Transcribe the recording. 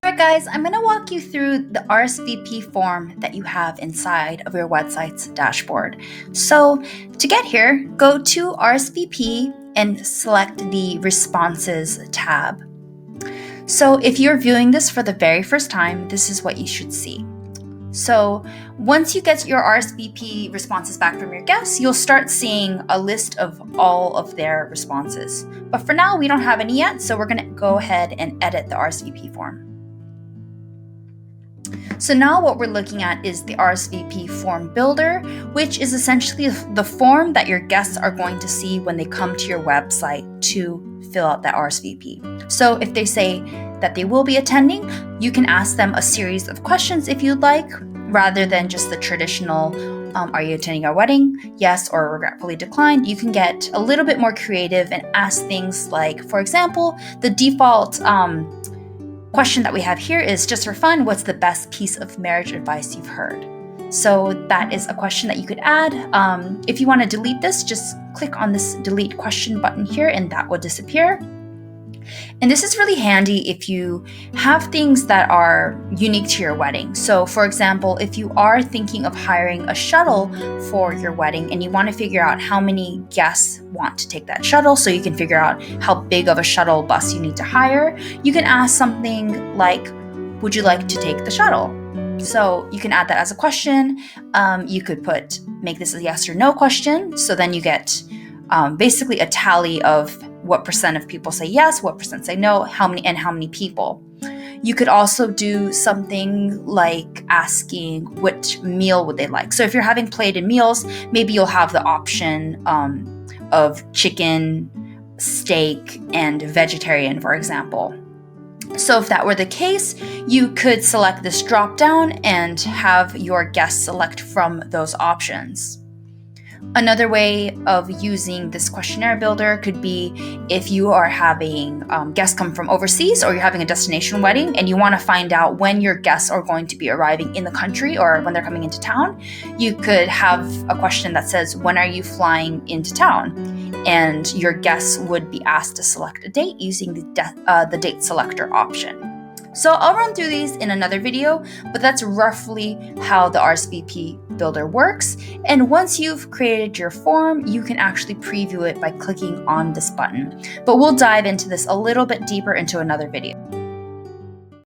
Alright guys, I'm going to walk you through the RSVP form that you have inside of your WEDSITES dashboard. So to get here, go to RSVP and select the Responses tab. So if you're viewing this for the very first time, this is what you should see. So once you get your RSVP responses back from your guests, you'll start seeing a list of all of their responses. But for now, we don't have any yet, so we're going to go ahead and edit the RSVP form. So now what we're looking at is the RSVP form builder, which is essentially the form that your guests are going to see when they come to your website to fill out that RSVP. So if they say that they will be attending, you can ask them a series of questions if you'd like, rather than just the traditional, are you attending our wedding? Yes, or regretfully declined. You can get a little bit more creative and ask things like, for example, the default question that we have here is, just for fun, what's the best piece of marriage advice you've heard? So that is a question that you could add. If you want to delete this, just click on this delete question button here and that will disappear. And this is really handy if you have things that are unique to your wedding. So for example, if you are thinking of hiring a shuttle for your wedding and you want to figure out how many guests want to take that shuttle, so you can figure out how big of a shuttle bus you need to hire, you can ask something like, would you like to take the shuttle? So you can add that as a question. You could make this a yes or no question. So then you get basically a tally of what percent of people say yes, what percent say no, how many people. You could also do something like asking which meal would they like. So if you're having plated meals, maybe you'll have the option of chicken, steak, and vegetarian, for example. So if that were the case, you could select this drop down and have your guests select from those options. Another way of using this questionnaire builder could be if you are having guests come from overseas, or you're having a destination wedding and you want to find out when your guests are going to be arriving in the country or when they're coming into town. You could have a question that says, when are you flying into town? And your guests would be asked to select a date using the date selector option. So I'll run through these in another video, but that's roughly how the RSVP builder works. And once you've created your form, you can actually preview it by clicking on this button. But we'll dive into this a little bit deeper into another video.